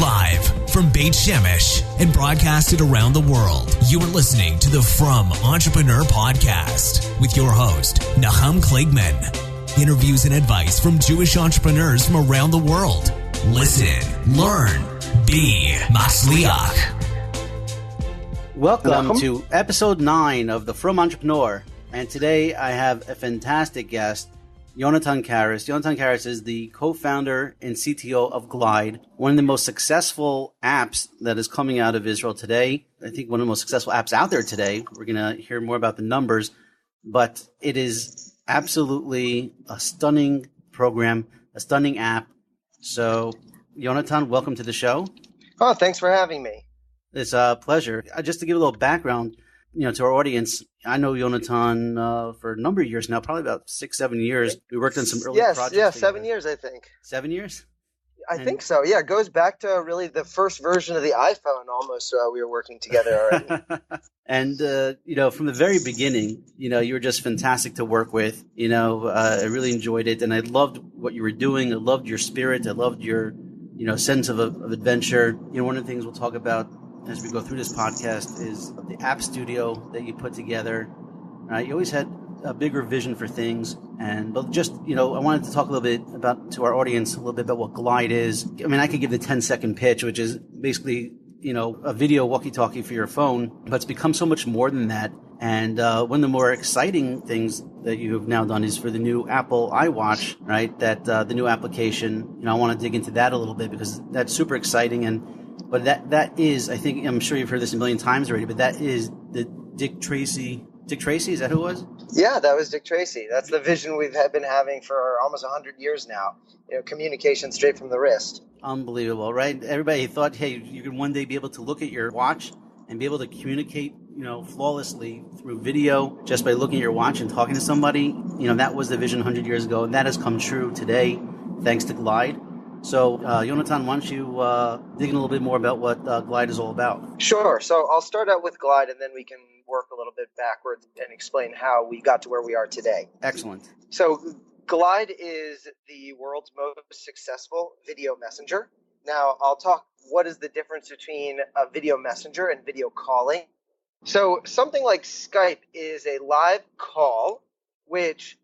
Live from Beit Shemesh and broadcasted around the world, you are listening to the From Entrepreneur Podcast with your host, Nahum Kligman. Interviews and advice from Jewish entrepreneurs from around the world. Listen, learn, be Matzliach. Welcome to episode 9 of the From Entrepreneur. And today I have a fantastic guest, Yonatan Caras. Yonatan Caras is the co-founder and CTO of Glide, one of the most successful apps that is coming out of Israel today. I think one of the most successful apps out there today. We're going to hear more about the numbers, but it is absolutely a stunning program, a stunning app. So, Yonatan, welcome to the show. Oh, thanks for having me. It's a pleasure. Just to give a little background, to our audience, I know Yonatan for a number of years now, probably about 6-7 years. We worked on some early projects. Yeah, 7 years, I think. 7 years? I think so. Yeah, it goes back to really the first version of the iPhone almost. We were working together already. And, from the very beginning, you were just fantastic to work with. I really enjoyed it. And I loved what you were doing. I loved your spirit. I loved your, sense of adventure. One of the things we'll talk about as we go through this podcast is the app studio that you put together. You always had a bigger vision for things. But just, I wanted to talk a little bit to our audience, a little bit about what Glide is. I mean, I could give the 10-second pitch, which is basically, a video walkie-talkie for your phone, but it's become so much more than that. And one of the more exciting things that you have now done is for the new Apple iWatch, right? That the new application, I want to dig into that a little bit because that's super exciting. But that is, I think, I'm sure you've heard this a million times already, but that is the Dick Tracy. Dick Tracy, is that who it was? Yeah, that was Dick Tracy. That's the vision we've been having for almost 100 years now. Communication straight from the wrist. Unbelievable, right? Everybody thought, hey, you could one day be able to look at your watch and be able to communicate, flawlessly through video just by looking at your watch and talking to somebody. That was the vision 100 years ago, and that has come true today thanks to Glide. So, Yonatan, why don't you dig in a little bit more about what Glide is all about? Sure. So I'll start out with Glide, and then we can work a little bit backwards and explain how we got to where we are today. Excellent. So Glide is the world's most successful video messenger. Now, I'll talk what is the difference between a video messenger and video calling. So something like Skype is a live call, which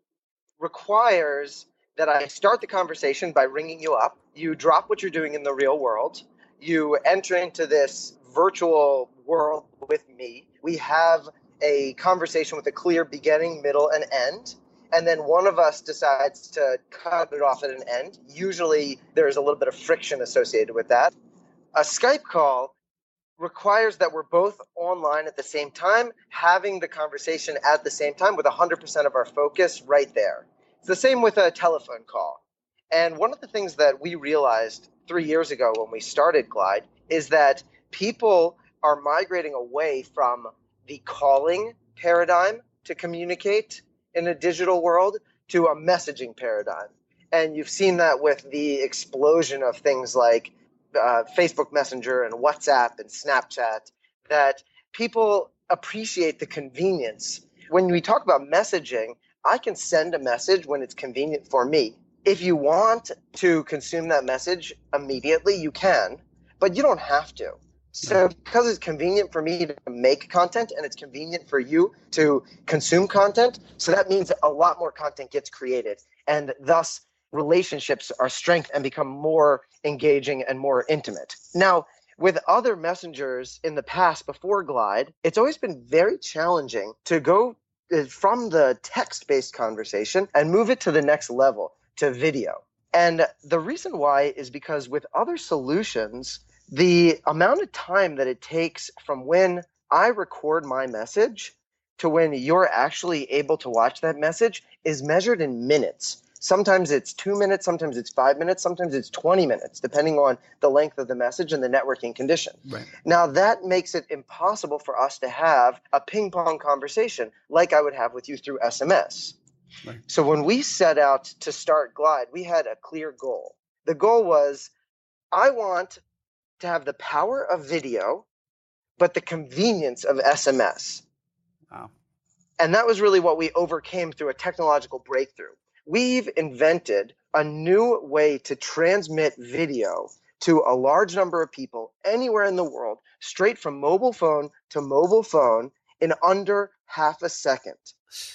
requires that I start the conversation by ringing you up. You drop what you're doing in the real world. You enter into this virtual world with me. We have a conversation with a clear beginning, middle, and end. And then one of us decides to cut it off at an end. Usually there's a little bit of friction associated with that. A Skype call requires that we're both online at the same time, having the conversation at the same time with 100% of our focus right there. It's the same with a telephone call. And one of the things that we realized 3 years ago when we started Glide is that people are migrating away from the calling paradigm to communicate in a digital world to a messaging paradigm. And you've seen that with the explosion of things like Facebook Messenger and WhatsApp and Snapchat, that people appreciate the convenience. When we talk about messaging, I can send a message when it's convenient for me. If you want to consume that message immediately, you can, but you don't have to. So because it's convenient for me to make content and it's convenient for you to consume content, so that means a lot more content gets created, and thus relationships are strengthened and become more engaging and more intimate. Now, with other messengers in the past before Glide, it's always been very challenging to go from the text-based conversation and move it to the next level, to video. And the reason why is because with other solutions, the amount of time that it takes from when I record my message to when you're actually able to watch that message is measured in minutes. Sometimes it's 2 minutes, sometimes it's 5 minutes, sometimes it's 20 minutes, depending on the length of the message and the networking condition. Right. Now, that makes it impossible for us to have a ping-pong conversation like I would have with you through SMS. Right. So when we set out to start Glide, we had a clear goal. The goal was, I want to have the power of video, but the convenience of SMS. Wow. And that was really what we overcame through a technological breakthrough. We've invented a new way to transmit video to a large number of people anywhere in the world, straight from mobile phone to mobile phone in under half a second.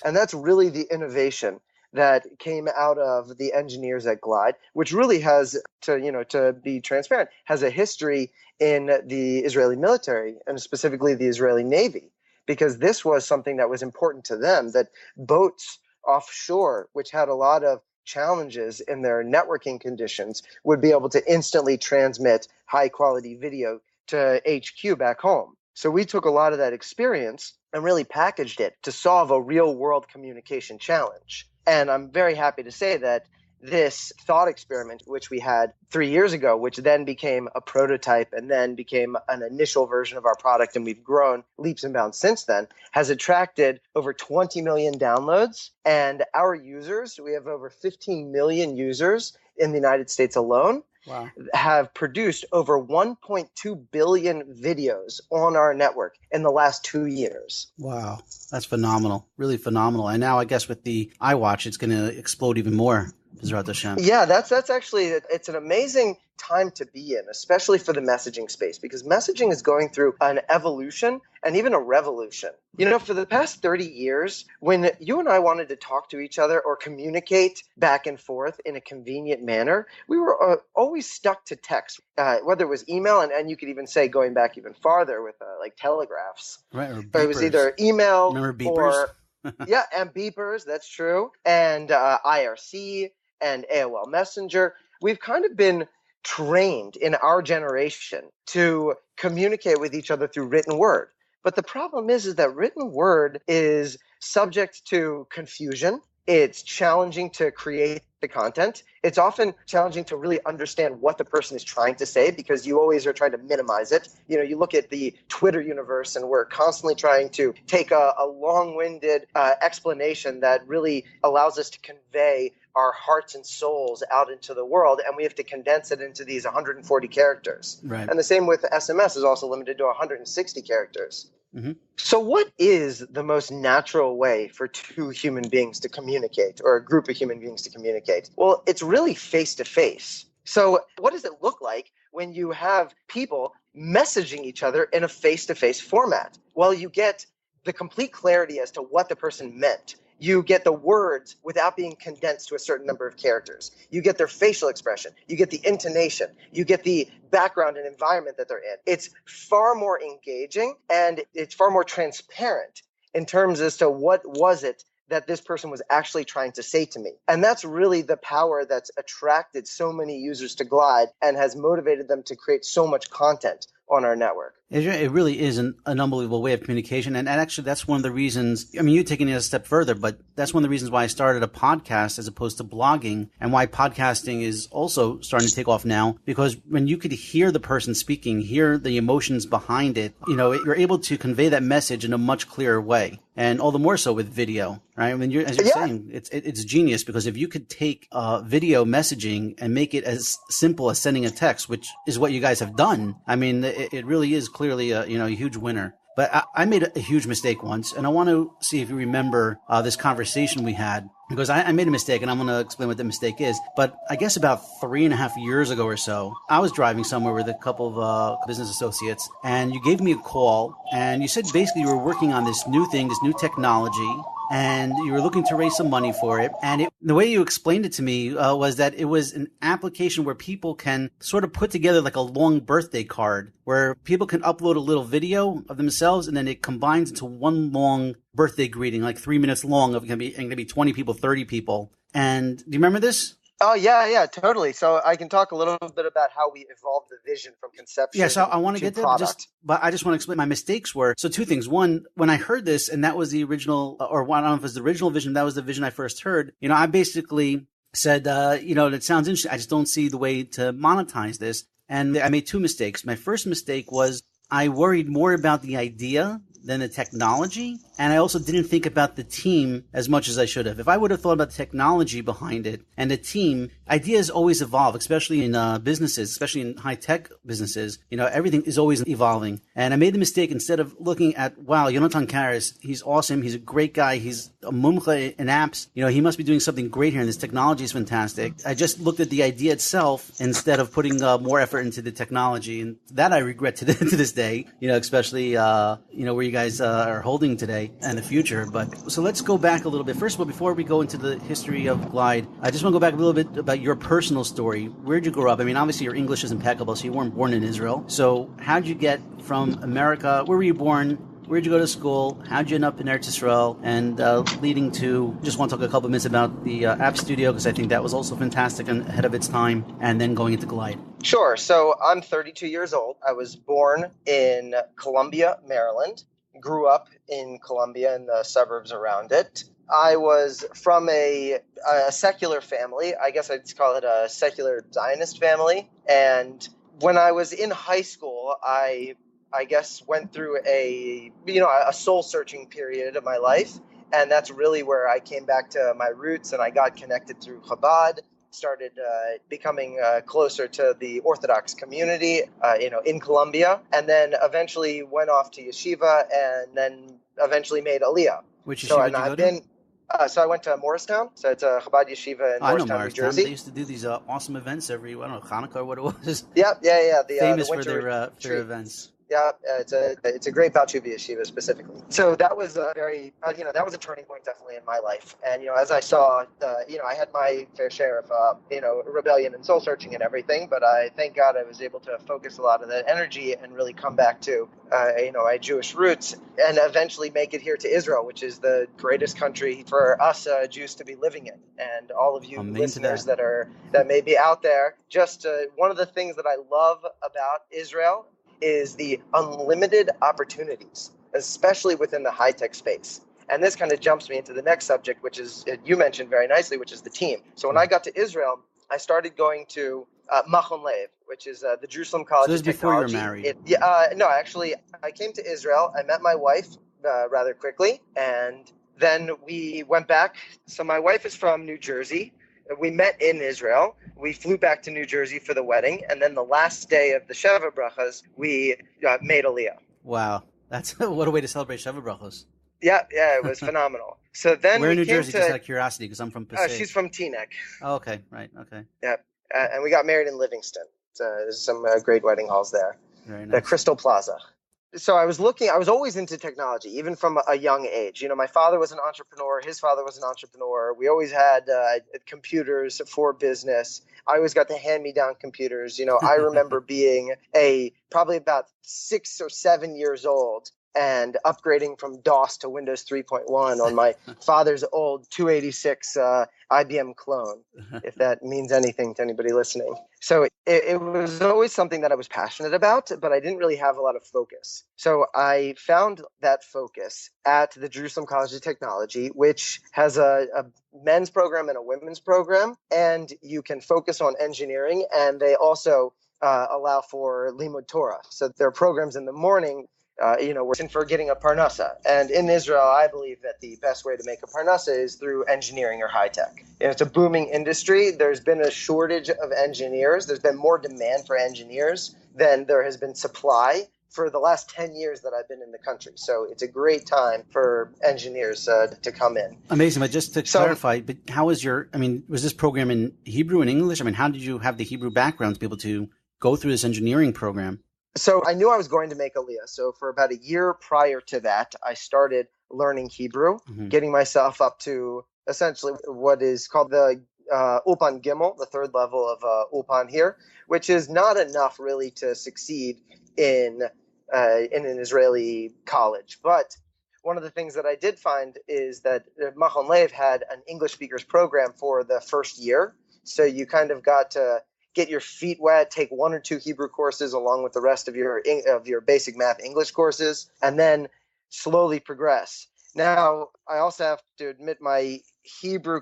And that's really the innovation that came out of the engineers at Glide, which really has, to be transparent, has a history in the Israeli military and specifically the Israeli Navy, because this was something that was important to them, that boats offshore, which had a lot of challenges in their networking conditions, would be able to instantly transmit high quality video to HQ back home. So we took a lot of that experience and really packaged it to solve a real world communication challenge. And I'm very happy to say that this thought experiment, which we had 3 years ago, which then became a prototype and then became an initial version of our product, and we've grown leaps and bounds since then, has attracted over 20 million downloads. And our users, we have over 15 million users in the United States alone. Wow. Have produced over 1.2 billion videos on our network in the last 2 years. Wow. That's phenomenal. Really phenomenal. And now I guess with the iWatch, it's going to explode even more. Yeah, that's actually, it's an amazing time to be in, especially for the messaging space, because messaging is going through an evolution and even a revolution. For the past 30 years, when you and I wanted to talk to each other or communicate back and forth in a convenient manner, we were always stuck to text, whether it was email, and you could even say going back even farther with like telegraphs. Right, or but it was either email or yeah, and beepers, that's true, and IRC and AOL Messenger. We've kind of been trained in our generation to communicate with each other through written word. But the problem is that written word is subject to confusion. It's challenging to create the content. It's often challenging to really understand what the person is trying to say, because you always are trying to minimize it. You look at the Twitter universe and we're constantly trying to take a long-winded explanation that really allows us to convey our hearts and souls out into the world, and we have to condense it into these 140 characters. Right. And the same with SMS is also limited to 160 characters. Mm-hmm. So what is the most natural way for two human beings to communicate, or a group of human beings to communicate? Well, it's really face-to-face. So what does it look like when you have people messaging each other in a face-to-face format? Well, you get the complete clarity as to what the person meant. You get the words without being condensed to a certain number of characters. You get their facial expression. You get the intonation. You get the background and environment that they're in. It's far more engaging and it's far more transparent in terms as to what was it that this person was actually trying to say to me. And that's really the power that's attracted so many users to Glide and has motivated them to create so much content on our network. It really is an unbelievable way of communication. And actually, that's one of the reasons, you're taking it a step further, but that's one of the reasons why I started a podcast as opposed to blogging, and why podcasting is also starting to take off now, because when you could hear the person speaking, hear the emotions behind it, you're able to convey that message in a much clearer way. And all the more so with video, right? I mean, as you're saying, it's genius, because if you could take video messaging and make it as simple as sending a text, which is what you guys have done, I mean, it really is clearly a huge winner. But I made a huge mistake once, and I want to see if you remember this conversation we had, because I made a mistake, and I'm going to explain what the mistake is. But I guess about 3.5 years ago or so, I was driving somewhere with a couple of business associates, and you gave me a call, and you said basically you were working on this new thing, this new technology, and you were looking to raise some money for it. And the way you explained it to me was that it was an application where people can sort of put together like a long birthday card, where people can upload a little video of themselves, and then it combines into one long birthday greeting, like 3 minutes long. It can be 20 people, 30 people. And do you remember this? Oh, yeah, totally. So I can talk a little bit about how we evolved the vision from conception. Yeah, so I want to get there, but I just want to explain my mistakes were. So 2 things. One, when I heard this, and that was the original, or I don't know if it was the original vision, that was the vision I first heard. I basically said, it sounds interesting. I just don't see the way to monetize this. And I made 2 mistakes. My first mistake was I worried more about the idea than the technology. And I also didn't think about the team as much as I should have. If I would have thought about the technology behind it and the team, ideas always evolve, especially in businesses, especially in high-tech businesses. Everything is always evolving. And I made the mistake, instead of looking at, wow, Yonatan Caras, he's awesome. He's a great guy. He's a mumche in apps. He must be doing something great here, and this technology is fantastic. I just looked at the idea itself instead of putting more effort into the technology. And that I regret to this day, especially, where you guys are holding today and the future. But so let's go back a little bit. First of all, before we go into the history of Glide, I just want to go back a little bit about your personal story. Where'd you grow up? I mean, obviously your English is impeccable, so you weren't born in Israel. So how'd you get from America? Where were you born? Where'd you go to school? How'd you end up in Eretz Yisrael? And leading to, just want to talk a couple minutes about the app studio, because I think that was also fantastic and ahead of its time, and then going into Glide. Sure. So I'm 32 years old. I was born in Columbia, Maryland, grew up in Columbia and the suburbs around it. I was from a secular family. I guess I'd call it a secular Zionist family. And when I was in high school, I guess went through a soul searching period of my life. And that's really where I came back to my roots, and I got connected through Chabad, started becoming closer to the Orthodox community, in Colombia, and then eventually went off to yeshiva, and then eventually made Aliyah. Which yeshiva did you go to? So I went to Morristown. So it's a Chabad yeshiva in Morristown, New Jersey. They used to do these awesome events every, I don't know, Hanukkah or what it was. Yeah. Famous the for their events. Yeah, it's a great Balchuva yeshiva specifically. So that was a very, that was a turning point definitely in my life. And, as I saw, I had my fair share of, rebellion and soul searching and everything, but I thank God I was able to focus a lot of that energy and really come back to, my Jewish roots, and eventually make it here to Israel, which is the greatest country for us Jews to be living in. And all of you listeners that may be out there, just one of the things that I love about Israel is the unlimited opportunities, especially within the high-tech space. And this kind of jumps me into the next subject, which is, you mentioned very nicely, which is the team. So when I got to Israel, I started going to Machon Lev, which is the Jerusalem College of Technology. So this before you were married? No, actually, I came to Israel. I met my wife rather quickly, and then we went back. So my wife is from New Jersey. We met in Israel. We flew back to New Jersey for the wedding, and then the last day of the Sheva Brachas, we made Aliyah. Wow, that's what a way to celebrate Sheva Brachos. Yeah, it was phenomenal. So then we're in New Jersey, just out of curiosity, because I'm from Passaic. She's from Teaneck. Oh, okay, right, okay. Yeah, and we got married in Livingston. There's some great wedding halls there. Very nice. The Crystal Plaza. So I was always into technology, even from a young age. My father was an entrepreneur. His father was an entrepreneur. We always had computers for business. I always got the hand-me-down computers. I remember being probably about 6 or 7 years old and upgrading from DOS to Windows 3.1 on my father's old 286 IBM clone, if that means anything to anybody listening. So it was always something that I was passionate about, but I didn't really have a lot of focus. So I found that focus at the Jerusalem College of Technology, which has a men's program and a women's program, and you can focus on engineering, and they also allow for Limud Torah. So there are programs in the morning. We're in for getting a parnasa. And in Israel, I believe that the best way to make a parnasa is through engineering or high tech. It's a booming industry. There's been a shortage of engineers. There's been more demand for engineers than there has been supply for the last 10 years that I've been in the country. So it's a great time for engineers to come in. Amazing. But just to clarify, but how was was this program in Hebrew and English? How did you have the Hebrew background to be able to go through this engineering program? So I knew I was going to make Aliyah. So for about a year prior to that, I started learning Hebrew, getting myself up to essentially what is called the Ulpan Gimel, the third level of Ulpan here, which is not enough really to succeed in an Israeli college. But one of the things that I did find is that Machon Lev had an English speakers program for the first year. So you kind of got to get your feet wet, take 1 or 2 Hebrew courses along with the rest of your basic math English courses, and then slowly progress. Now, I also have to admit my Hebrew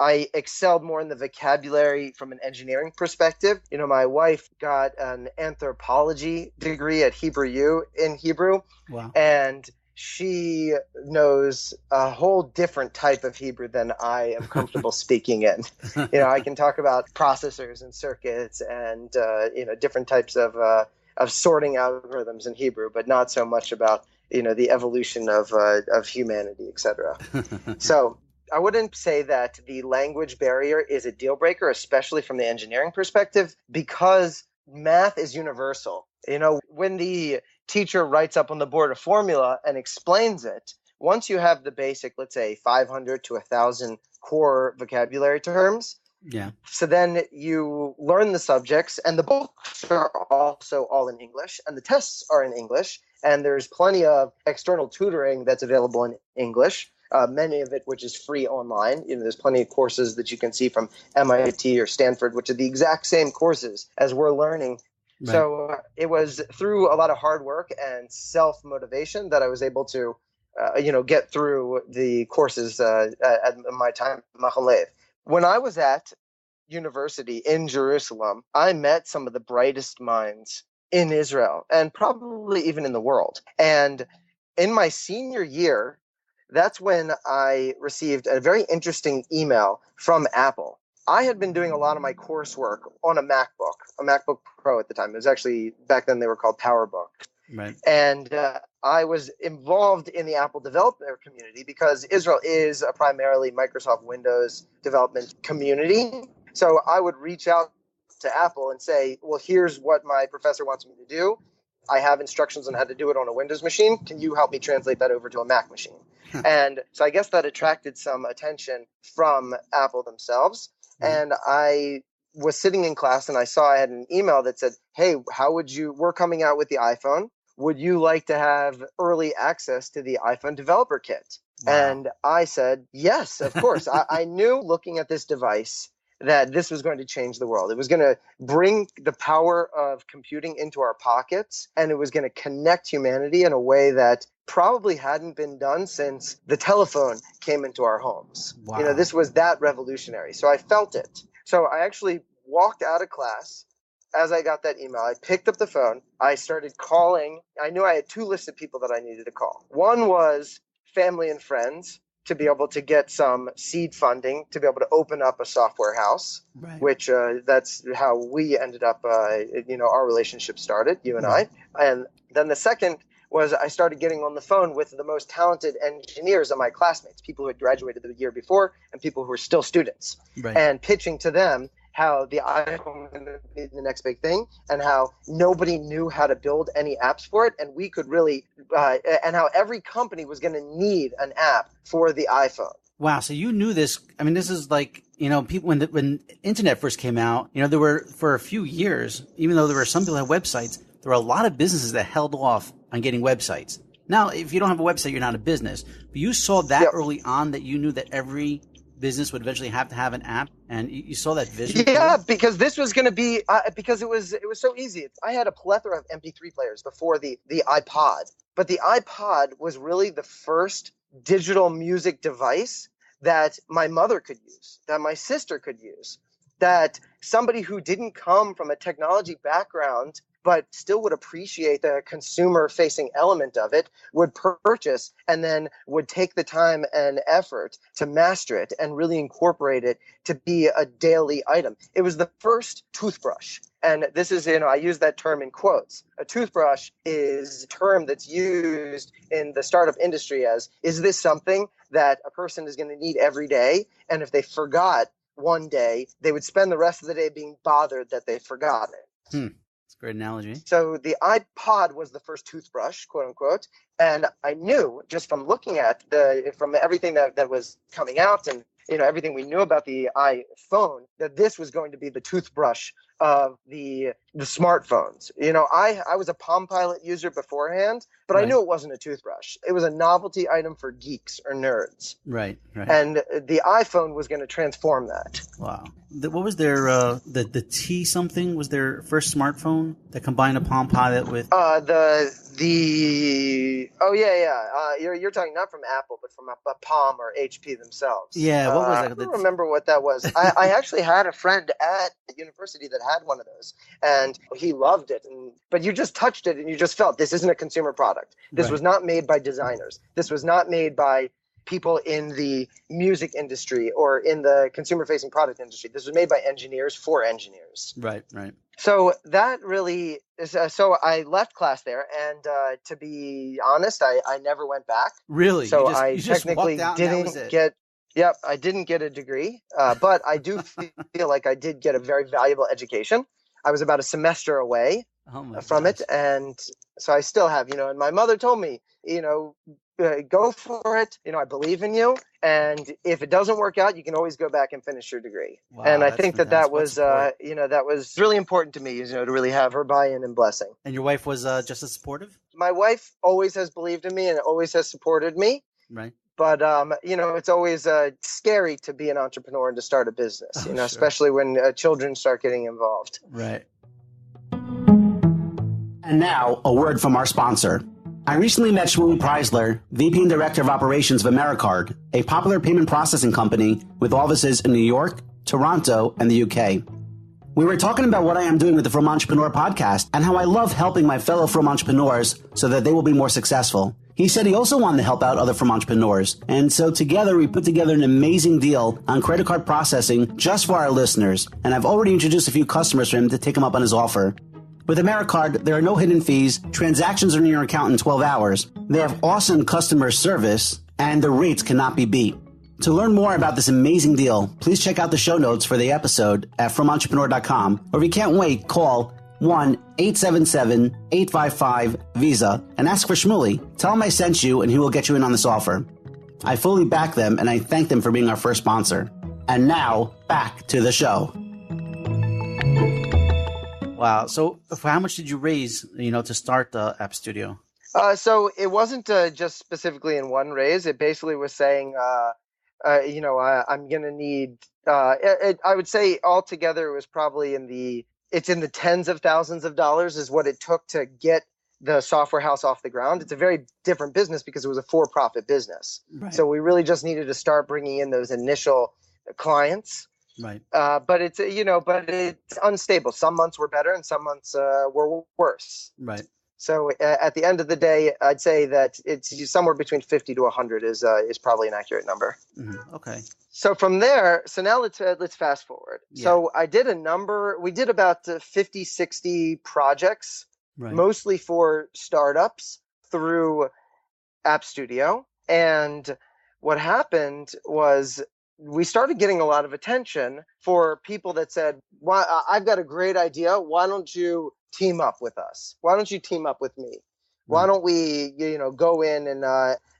I excelled more in the vocabulary from an engineering perspective. My wife got an anthropology degree at Hebrew U in Hebrew. Wow. And she knows a whole different type of Hebrew than I am comfortable speaking in. I can talk about processors and circuits and different types of sorting algorithms in Hebrew, but not so much about the evolution of humanity, etc. So I wouldn't say that the language barrier is a deal breaker, especially from the engineering perspective, because math is universal. When the teacher writes up on the board a formula and explains it, once you have the basic, let's say 500 to 1,000 core vocabulary terms, yeah. So then you learn the subjects, and the books are also all in English, and the tests are in English, and there's plenty of external tutoring that's available in English. Many of it which is free online. There's plenty of courses that you can see from MIT or Stanford, which are the exact same courses as we're learning. Right. So it was through a lot of hard work and self-motivation that I was able to, get through the courses at my time at Machon Lev. When I was at university in Jerusalem, I met some of the brightest minds in Israel and probably even in the world. And in my senior year, that's when I received a very interesting email from Apple. I had been doing a lot of my coursework on a MacBook Pro at the time. It was actually, back then they were called PowerBook. Right. And I was involved in the Apple developer community because Israel is a primarily Microsoft Windows development community. So I would reach out to Apple and say, well, here's what my professor wants me to do. I have instructions on how to do it on a Windows machine. Can you help me translate that over to a Mac machine? And so I guess that attracted some attention from Apple themselves. And I was sitting in class and I saw I had an email that said, hey, we're coming out with the iPhone. Would you like to have early access to the iPhone developer kit? Wow. And I said, yes, of course. I knew looking at this device that this was going to change the world. It was going to bring the power of computing into our pockets, and it was going to connect humanity in a way that probably hadn't been done since the telephone came into our homes. Wow. This was that revolutionary. So I felt it. So I actually walked out of class. As I got that email, I picked up the phone. I started calling. I knew I had two lists of people that I needed to call. One was family and friends, to be able to get some seed funding, to be able to open up a software house, right. Which that's how we ended up, our relationship started, you and right. I. And then the second was I started getting on the phone with the most talented engineers of my classmates, people who had graduated the year before and people who were still students, right. And pitching to them how the iPhone was going to be the next big thing and how nobody knew how to build any apps for it. And we could really, and how every company was going to need an app for the iPhone. Wow. So you knew this. I mean, this is like, people, when internet first came out, there were, for a few years, even though there were some people that had websites, there were a lot of businesses that held off on getting websites. Now, if you don't have a website, you're not a business. But you saw that yep. early on that you knew that every business would eventually have to have an app, and you saw that vision. Yeah, because this was going to be because it was so easy. I had a plethora of MP3 players before the iPod, but the iPod was really the first digital music device that my mother could use, that my sister could use, that somebody who didn't come from a technology background but still would appreciate the consumer-facing element of it, would purchase and then would take the time and effort to master it and really incorporate it to be a daily item. It was the first toothbrush. And this is, I use that term in quotes. A toothbrush is a term that's used in the startup industry as, is this something that a person is going to need every day? And if they forgot one day, they would spend the rest of the day being bothered that they forgot it. Great analogy. So the iPod was the first toothbrush, quote unquote. And I knew just from looking at from everything that was coming out and, everything we knew about the iPhone, that this was going to be the toothbrush of the smartphones. I was a Palm Pilot user beforehand, but right. I knew it wasn't a toothbrush. It was a novelty item for geeks or nerds. Right. And the iPhone was going to transform that. Wow. What was their, the T something was their first smartphone that combined a Palm Pilot with? You're talking not from Apple, but from Palm or HP themselves. Yeah, what was that? I don't remember what that was. I actually had a friend at university that had one of those, and he loved it. But you just touched it, and you just felt this isn't a consumer product. This was not made by designers. This was not made by people in the music industry or in the consumer-facing product industry. This was made by engineers for engineers. Right. So that really is. So I left class there, and to be honest, I never went back. Really? So you just technically didn't get. Yep, I didn't get a degree, but I do feel like I did get a very valuable education. I was about a semester away from it, and so I still have. And my mother told me, go for it. I believe in you. And if it doesn't work out, you can always go back and finish your degree. Wow, and I think that was, that was really important to me, to really have her buy-in and blessing. And your wife was just as supportive? My wife always has believed in me and always has supported me. Right. But, it's always scary to be an entrepreneur and to start a business, sure. Especially when children start getting involved. Right. And now, a word from our sponsor. I recently met Shmuly Preisler, VP and Director of Operations of AmeriCard, a popular payment processing company with offices in New York, Toronto, and the UK. We were talking about what I am doing with the From Entrepreneur podcast and how I love helping my fellow From Entrepreneurs so that they will be more successful. He said he also wanted to help out other From Entrepreneurs, and so together we put together an amazing deal on credit card processing just for our listeners, and I've already introduced a few customers for him to take him up on his offer. With AmeriCard, there are no hidden fees, transactions are in your account in 12 hours, they have awesome customer service, and the rates cannot be beat. To learn more about this amazing deal, please check out the show notes for the episode at FromEntrepreneur.com, or if you can't wait, call 1-877-855-VISA and ask for Shmuly. Tell him I sent you and he will get you in on this offer. I fully back them and I thank them for being our first sponsor. And now, back to the show. Wow. So how much did you raise, to start the App Studio? So it wasn't just specifically in one raise. It basically was saying, I'm going to need, I would say altogether it was probably it's in the tens of thousands of dollars is what it took to get the software house off the ground. It's a very different business because it was a for-profit business. Right. So we really just needed to start bringing in those initial clients. Right. But it's unstable. Some months were better and some months were worse. Right. So at the end of the day, I'd say that it's somewhere between 50 to 100 is probably an accurate number. Mm-hmm. Okay. So from there, now let's fast forward. Yeah. So we did about 50, 60 projects, right, mostly for startups through App Studio. And what happened was we started getting a lot of attention for people that said, I've got a great idea. Why don't you team up with us? Why don't you team up with me? Why don't we, go in and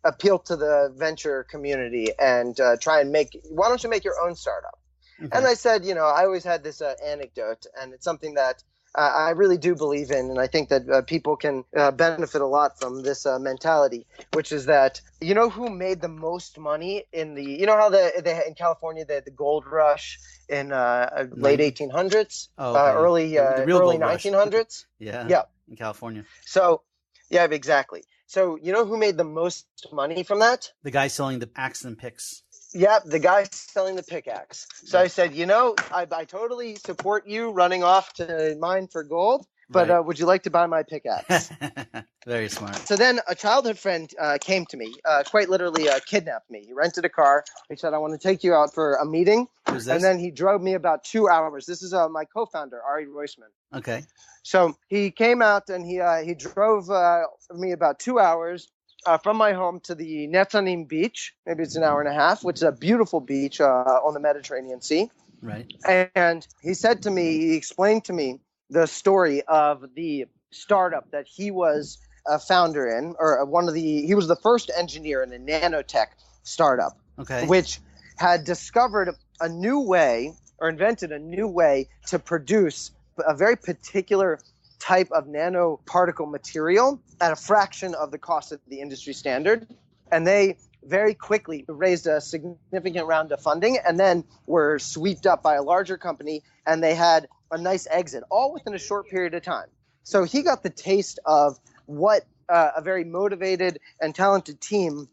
appeal to the venture community and why don't you make your own startup? Okay. And I said, I always had this anecdote, and it's something that I really do believe in, and I think that people can benefit a lot from this mentality, which is that, who made the most money in how in California they had the gold rush in late 1800s, early 1900s? Yeah, in California. So, yeah, exactly. So, who made the most money from that? The guy selling the axe and picks. Yep, the guy selling the pickaxe. So I said, I totally support you running off to mine for gold, but right, would you like to buy my pickaxe? Very smart. So then a childhood friend came to me, quite literally kidnapped me. He rented a car. He said, I want to take you out for a meeting. Who's this? And then he drove me about 2 hours. This is my co-founder, Ari Roisman. Okay. So he came out and he drove me about 2 hours from my home to the Netzanim beach. Maybe it's an hour and a half, which is a beautiful beach on the Mediterranean Sea. Right. And he explained to me the story of the startup that he was a founder in, or he was the first engineer in a nanotech startup, okay, which had discovered a new way or invented a new way to produce a very particular type of nanoparticle material at a fraction of the cost of the industry standard. And they very quickly raised a significant round of funding and then were swept up by a larger company, and they had a nice exit, all within a short period of time. So he got the taste of what a very motivated and talented team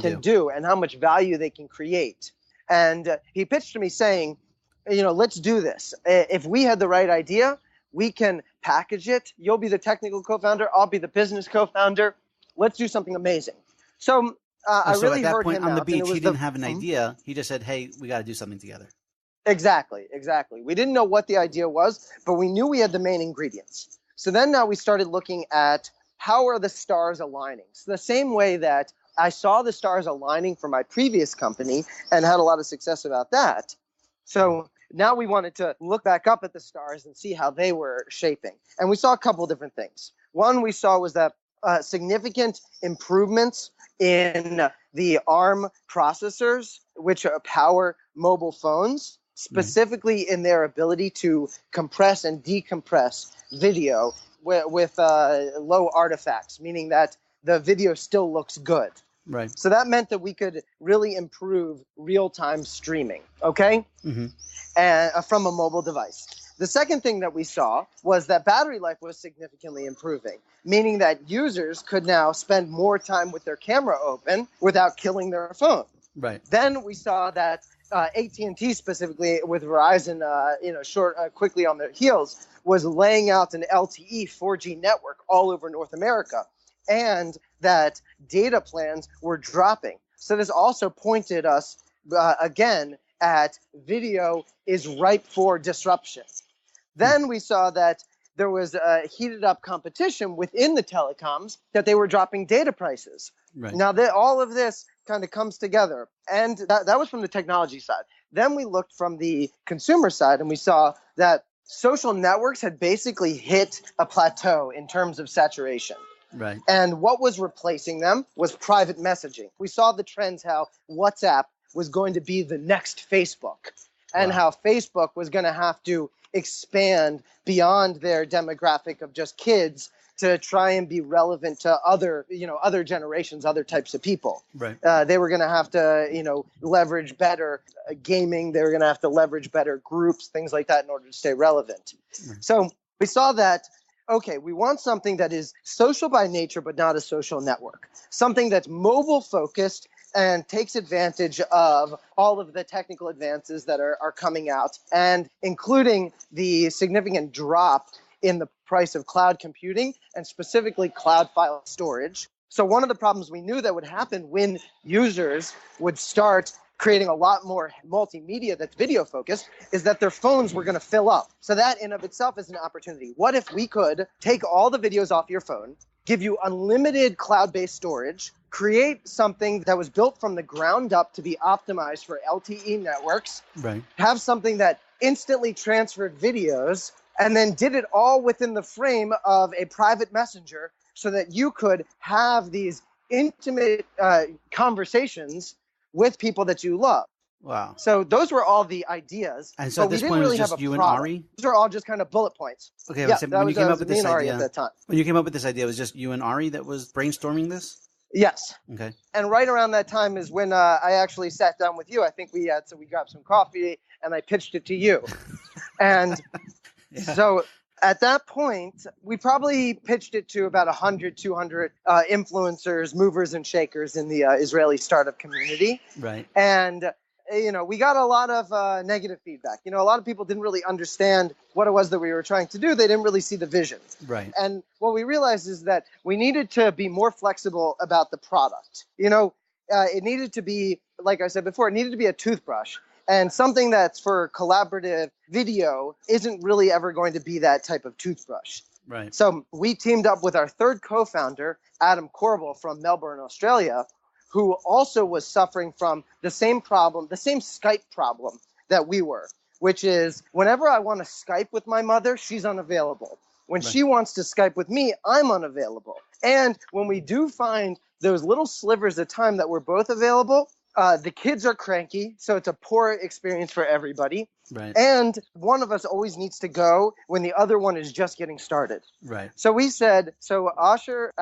can do and how much value they can create. And he pitched to me saying, let's do this. If we had the right idea, we can package it. You'll be the technical co-founder. I'll be the business co-founder. Let's do something amazing. So I So really at that heard point him on the out, and it beach, was he didn't have an idea. He just said, hey, we got to do something together. Exactly. We didn't know what the idea was, but we knew we had the main ingredients. So then now we started looking at how are the stars aligning. So the same way that I saw the stars aligning for my previous company and had a lot of success about that. So now we wanted to look back up at the stars and see how they were shaping. And we saw a couple of different things. One we saw was that significant improvements in the ARM processors, which power mobile phones, specifically in their ability to compress and decompress video with low artifacts, meaning that the video still looks good. Right. So that meant that we could really improve real-time streaming, okay? And from a mobile device. The second thing that we saw was that battery life was significantly improving, meaning that users could now spend more time with their camera open without killing their phone. Right. Then we saw that AT&T specifically with Verizon, quickly on their heels, was laying out an LTE 4G network all over North America, and that data plans were dropping. So this also pointed us again at video is ripe for disruption. Then we saw that there was a heated up competition within the telecoms that they were dropping data prices. Right. Now, all of this kind of comes together, and that was from the technology side. Then we looked from the consumer side, and we saw that social networks had basically hit a plateau in terms of saturation. Right. And what was replacing them was private messaging. We saw the trends how WhatsApp was going to be the next Facebook, and how Facebook was going to have to expand beyond their demographic of just kids to try and be relevant to other generations, other types of people. Right. They were going to have to, leverage better gaming. They were going to have to leverage better groups, things like that in order to stay relevant. So we saw that, okay, we want something that is social by nature, but not a social network. Something that's mobile focused and takes advantage of all of the technical advances that are coming out, and including the significant drop in the price of cloud computing and specifically cloud file storage. So one of the problems we knew that would happen when users would start creating a lot more multimedia that's video focused is that their phones were going to fill up. So that in of itself is an opportunity. What if we could take all the videos off your phone, give you unlimited cloud-based storage, create something that was built from the ground up to be optimized for LTE networks, Right. have something that instantly transferred videos, and then did it all within the frame of a private messenger so that you could have these intimate conversations with people that you love. Wow. So those were all the ideas. And so at but we this didn't point, it was really have just a you and product. Ari? Those are all just kind of bullet points. Okay. Yeah, So that when was, you came that up was with me this and Ari idea, at that time. when you came up with this idea, it was just you and Ari that was brainstorming this? Yes. Okay. And right around that time is when I actually sat down with you. I think we grabbed some coffee and I pitched it to you. And so at that point, we probably pitched it to about 100, 200 influencers, movers and shakers in the Israeli startup community. Right. And, we got a lot of negative feedback. A lot of people didn't really understand what it was that we were trying to do. They didn't really see the vision. Right. And what we realized is that we needed to be more flexible about the product. It needed to be, like I said before, it needed to be a toothbrush. And something that's for collaborative video isn't really ever going to be that type of toothbrush. Right. So we teamed up with our third co-founder, Adam Corbel from Melbourne, Australia, who also was suffering from the same problem, the same Skype problem that we were, which is whenever I want to Skype with my mother, she's unavailable. When she wants to Skype with me, I'm unavailable. And when we do find those little slivers of time that we're both available, the kids are cranky, so it's a poor experience for everybody. Right. And one of us always needs to go when the other one is just getting started. Right. So we said, Asher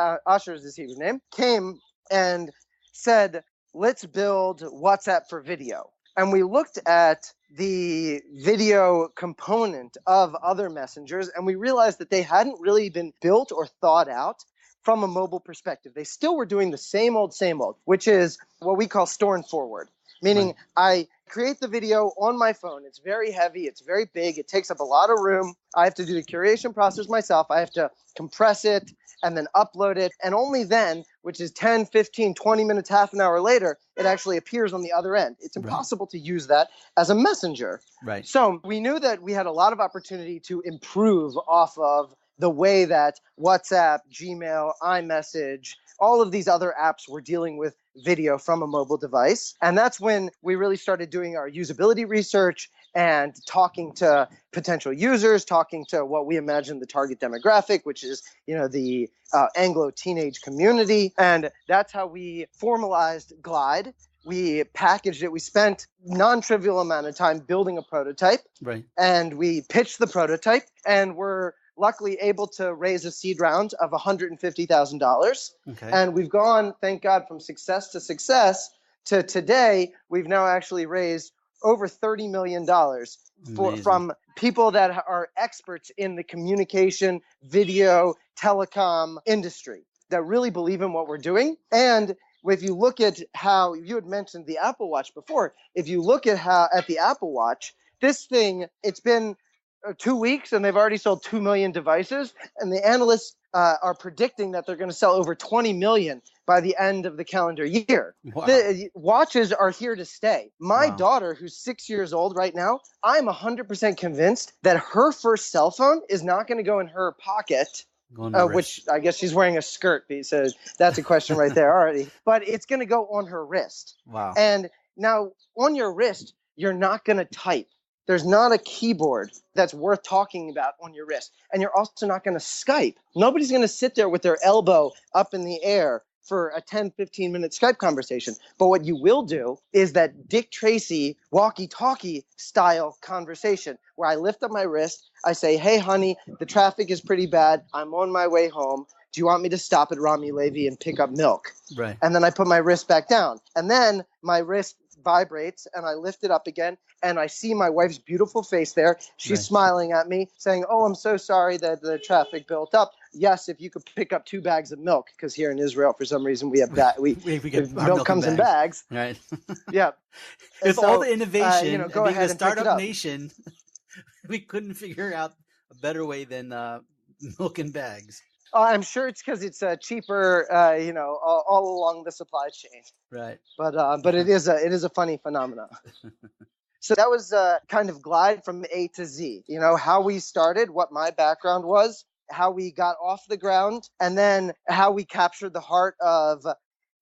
is his Hebrew name, came and said, let's build WhatsApp for video. And we looked at the video component of other messengers, and we realized that they hadn't really been built or thought out from a mobile perspective. They still were doing the same old, which is what we call store and forward, meaning I create the video on my phone. It's very heavy. It's very big. It takes up a lot of room. I have to do the curation process myself. I have to compress it and then upload it. And only then, which is 10, 15, 20 minutes, half an hour later, it actually appears on the other end. It's impossible to use that as a messenger. Right. So we knew that we had a lot of opportunity to improve off of the way that WhatsApp, Gmail, iMessage, all of these other apps were dealing with video from a mobile device. And that's when we really started doing our usability research and talking to potential users, talking to what we imagine the target demographic, which is, the Anglo teenage community. And that's how we formalized Glide. We packaged it. We spent non-trivial amount of time building a prototype. Right. And we pitched the prototype, and we're luckily able to raise a seed round of $150,000. Okay. And we've gone, thank God, from success to success to today. We've now actually raised over $30 million from people that are experts in the communication, video, telecom industry that really believe in what we're doing. And if you look at how you had mentioned the Apple Watch before, if you look at the Apple Watch, this thing, it's been 2 weeks and they've already sold 2 million devices. And the analysts are predicting that they're going to sell over 20 million by the end of the calendar year. Wow. The watches are here to stay. My daughter, who's 6 years old right now, I'm 100% convinced that her first cell phone is not going to go in her pocket. Which I guess she's wearing a skirt, so that's a question right there already. But it's going to go on her wrist. Wow. And now on your wrist, you're not going to type. There's not a keyboard that's worth talking about on your wrist. And you're also not going to Skype. Nobody's going to sit there with their elbow up in the air for a 10, 15-minute Skype conversation. But what you will do is that Dick Tracy walkie-talkie style conversation where I lift up my wrist, I say, hey, honey, the traffic is pretty bad. I'm on my way home. Do you want me to stop at Rami Levy and pick up milk? Right. And then I put my wrist back down. And then my wrist vibrates and I lift it up again and I see my wife's beautiful face there. She's smiling at me saying, oh, I'm so sorry that the traffic built up. Yes, if you could pick up 2 bags of milk, because here in Israel, for some reason, we have milk comes in bags. Right. Yeah. With all the innovation, go being ahead a and pick it startup up. nation, we couldn't figure out a better way than milk in bags. I'm sure it's because it's cheaper, all along the supply chain. Right. But it is a funny phenomenon. So that was kind of Glide from A to Z. How we started, what my background was, how we got off the ground, and then how we captured the heart of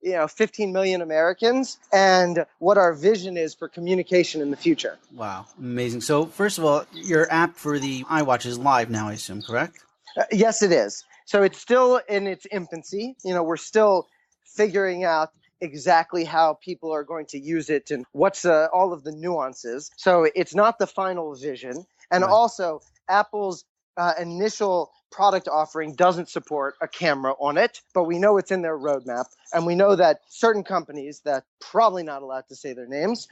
15 million Americans and what our vision is for communication in the future. Wow, amazing. So first of all, your app for the iWatch is live now, I assume, correct? Yes, it is. So it's still in its infancy. We're still figuring out exactly how people are going to use it and what's all of the nuances. So it's not the final vision. And also, Apple's initial product offering doesn't support a camera on it, but we know it's in their roadmap. And we know that certain companies that probably not allowed to say their names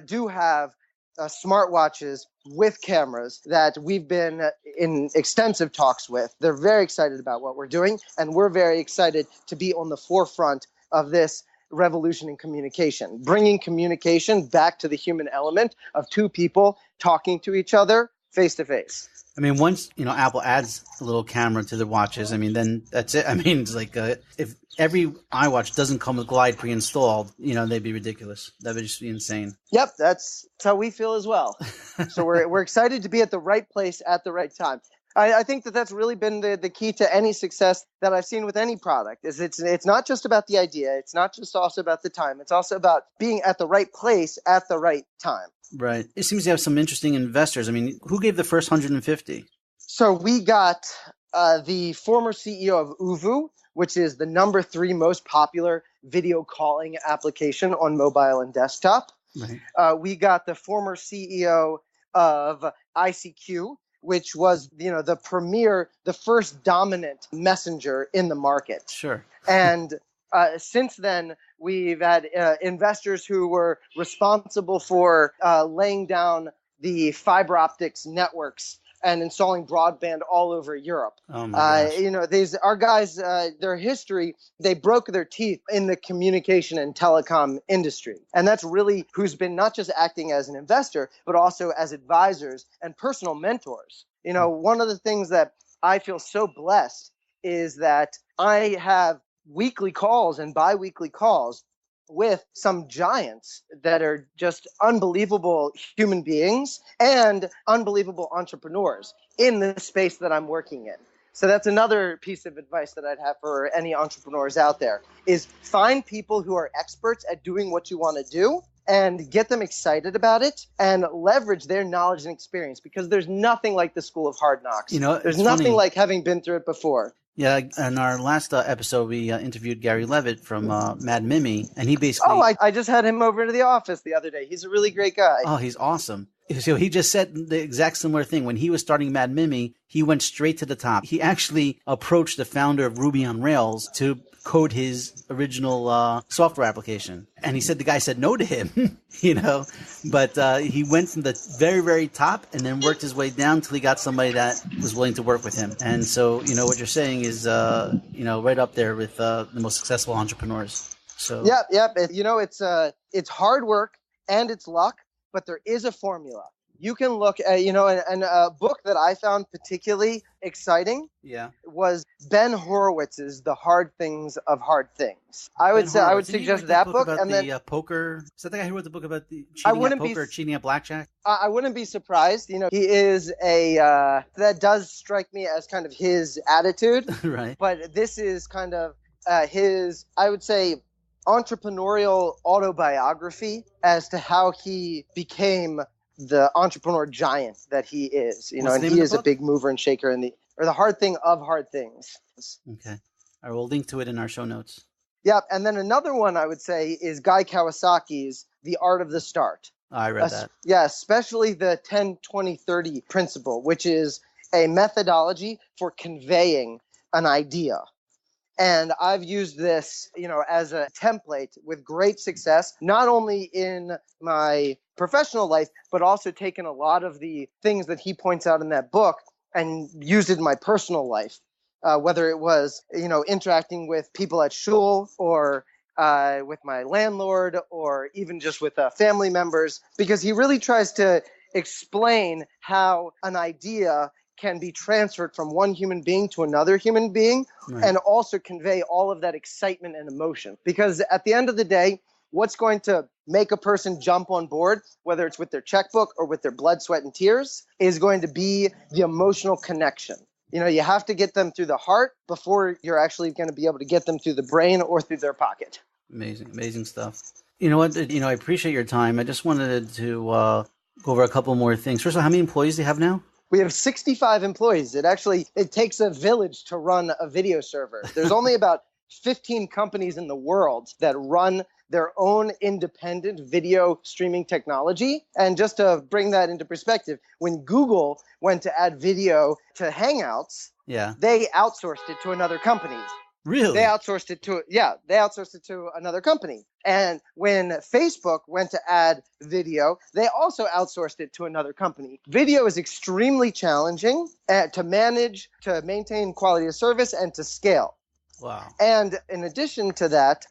do have smartwatches with cameras that we've been in extensive talks with. They're very excited about what we're doing, and we're very excited to be on the forefront of this revolution in communication, bringing communication back to the human element of 2 people talking to each other face to face. I mean, once, Apple adds a little camera to the watches, then that's it. I mean, it's like if every iWatch doesn't come with Glide pre-installed, they'd be ridiculous. That would just be insane. Yep, that's how we feel as well. So we're excited to be at the right place at the right time. I think that's really been the key to any success that I've seen with any product. Is it's not just about the idea. It's not just also about the time. It's also about being at the right place at the right time. Right. It seems to have some interesting investors. I mean, who gave the first 150? So we got the former CEO of Uvu, which is the number 3 most popular video calling application on mobile and desktop. Right. We got the former CEO of ICQ, which was, the first dominant messenger in the market. Sure. And since then, we've had investors who were responsible for laying down the fiber optics networks and installing broadband all over Europe. Oh my gosh. Our guys, their history, they broke their teeth in the communication and telecom industry. And that's really who's been not just acting as an investor, but also as advisors and personal mentors. One of the things that I feel so blessed is that I have weekly calls and bi-weekly calls with some giants that are just unbelievable human beings and unbelievable entrepreneurs in the space that I'm working in. So that's another piece of advice that I'd have for any entrepreneurs out there is find people who are experts at doing what you want to do and get them excited about it and leverage their knowledge and experience, because there's nothing like the school of hard knocks. There's nothing like having been through it before. Yeah, in our last episode, we interviewed Gary Levitt from Mad Mimi, and he basically... Oh, I just had him over to the office the other day. He's a really great guy. Oh, he's awesome. So he just said the exact similar thing. When he was starting Mad Mimi, he went straight to the top. He actually approached the founder of Ruby on Rails to code his original software application. And he said the guy said no to him, but he went from the very, very top and then worked his way down until he got somebody that was willing to work with him. And so, what you're saying is, right up there with the most successful entrepreneurs. So Yep. It's hard work and it's luck, but there is a formula. You can look at, and a book that I found particularly exciting was Ben Horowitz's The Hard Things of Hard Things. I would suggest that book. And then poker. Is that the guy who wrote the book about the cheating at poker, cheating at blackjack? I wouldn't be surprised. He is that does strike me as kind of his attitude. Right. But this is kind of his, I would say, entrepreneurial autobiography as to how he became the entrepreneur giant that he is, and he is a big mover and shaker in the hard thing of hard things. Okay. I will link to it in our show notes. Yeah. And then another one I would say is Guy Kawasaki's The Art of the Start. I read that. Yeah. Especially the 10-20-30 principle, which is a methodology for conveying an idea. And I've used this, as a template with great success, not only in my professional life, but also taken a lot of the things that he points out in that book and used it in my personal life, whether it was, interacting with people at shul or with my landlord or even just with family members, because he really tries to explain how an idea can be transferred from one human being to another human being, right, and also convey all of that excitement and emotion. Because at the end of the day, what's going to make a person jump on board, whether it's with their checkbook or with their blood, sweat, and tears, is going to be the emotional connection. You have to get them through the heart before you're actually going to be able to get them through the brain or through their pocket. Amazing stuff. You know what? I appreciate your time. I just wanted to go over a couple more things. First of all, how many employees do you have now? We have 65 employees. It takes a village to run a video server. There's only about 15 companies in the world that run their own independent video streaming technology. And just to bring that into perspective, when Google went to add video to Hangouts, they outsourced it to another company. Really? They outsourced it to another company. And when Facebook went to add video, they also outsourced it to another company. Video is extremely challenging to manage, to maintain quality of service, and to scale. Wow. And in addition to that,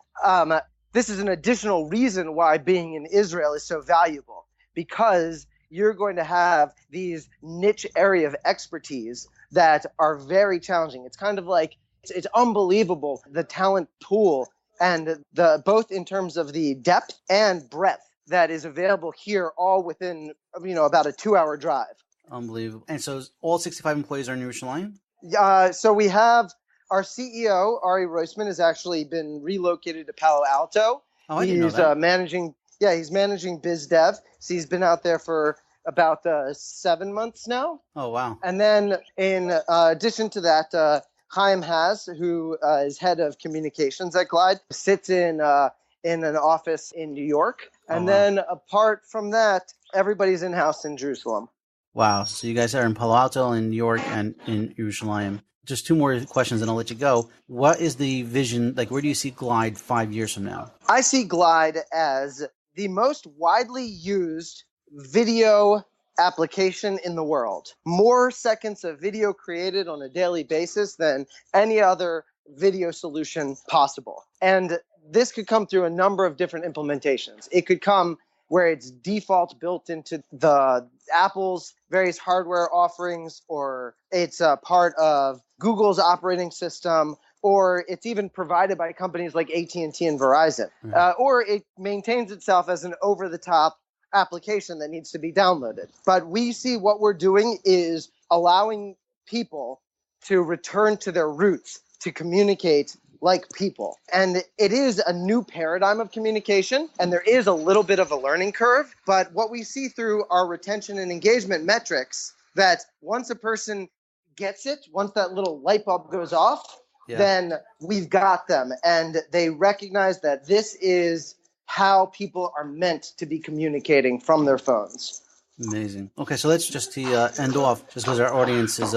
this is an additional reason why being in Israel is so valuable, because you're going to have these niche area of expertise that are very challenging. It's kind of like, it's unbelievable, the talent pool and both in terms of the depth and breadth that is available here, all within about a 2-hour drive. Unbelievable. And so all 65 employees are in Yerushalayim? So we have our CEO, Ari Roisman, has actually been relocated to Palo Alto. Oh, I didn't know that. He's managing biz dev. So he's been out there for about 7 months now. Oh, wow. And then in addition to that, Chaim Haz, who is head of communications at Glide, sits in an office in New York. And then apart from that, everybody's in-house in Jerusalem. Wow. So you guys are in Palo Alto, in New York, and in Yerushalayim. Just 2 more questions and I'll let you go. What is the vision? Like, where do you see Glide 5 years from now? I see Glide as the most widely used video application in the world. More seconds of video created on a daily basis than any other video solution possible. And this could come through a number of different implementations. It could come where it's default built into the Apple's various hardware offerings, or it's a part of Google's operating system, or it's even provided by companies like AT&T and Verizon. Or it maintains itself as an over-the-top application that needs to be downloaded. But we see what we're doing is allowing people to return to their roots, to communicate like people. And it is a new paradigm of communication, and there is a little bit of a learning curve. But what we see through our retention and engagement metrics, that once a person gets it, once that little light bulb goes off, then we've got them. And they recognize that this is how people are meant to be communicating from their phones. Amazing. Okay, so let's just end off, just because our audience is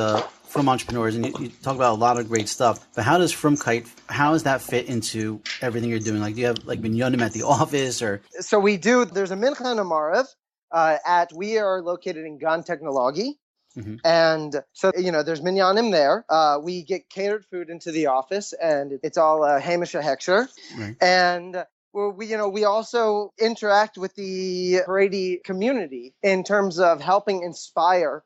from entrepreneurs, and you talk about a lot of great stuff. But how does FromKite, how does that fit into everything you're doing? Like, do you have like Minyanim at the office, or? So we do. There's a Mincha and a Marav we are located in Gan Technology. Mm-hmm. And so, there's Minyanim there. We get catered food into the office, and it's all Hamish Heksher. Right. And we also interact with the Haredi community in terms of helping inspire,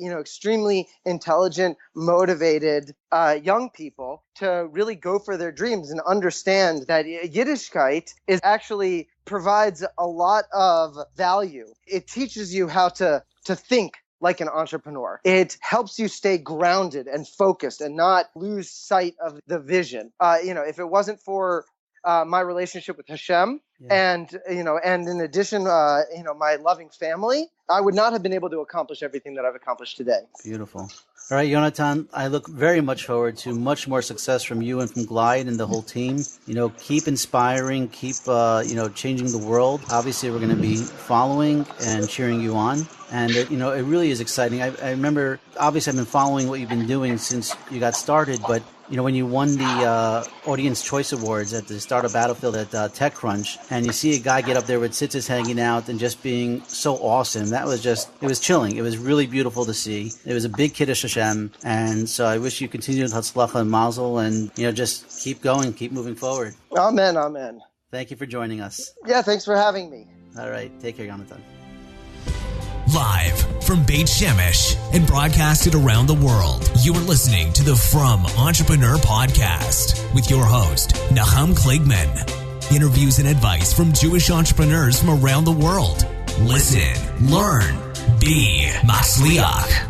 extremely intelligent, motivated young people to really go for their dreams and understand that Yiddishkeit actually provides a lot of value. It teaches you how to think like an entrepreneur. It helps you stay grounded and focused and not lose sight of the vision. If it wasn't for my relationship with Hashem, and in addition, my loving family, I would not have been able to accomplish everything that I've accomplished today. Beautiful. All right, Yonatan, I look very much forward to much more success from you and from Glide and the whole team. Keep inspiring, keep, changing the world. Obviously, we're going to be following and cheering you on. And, it really is exciting. I remember, obviously, I've been following what you've been doing since you got started, but when you won the Audience Choice Awards at the Startup Battlefield at TechCrunch, and you see a guy get up there with tzitzis hanging out and just being so awesome, it was chilling. It was really beautiful to see. It was a big Kiddush Hashem, and so I wish you continued Hatzlacha and Mazel, and, just keep going, keep moving forward. Amen, amen. Thank you for joining us. Yeah, thanks for having me. All right, take care, Yonatan. Live from Beit Shemesh and broadcasted around the world, you are listening to the From Entrepreneur Podcast with your host, Nahum Kligman. Interviews and advice from Jewish entrepreneurs from around the world. Listen, learn, be Matzliach.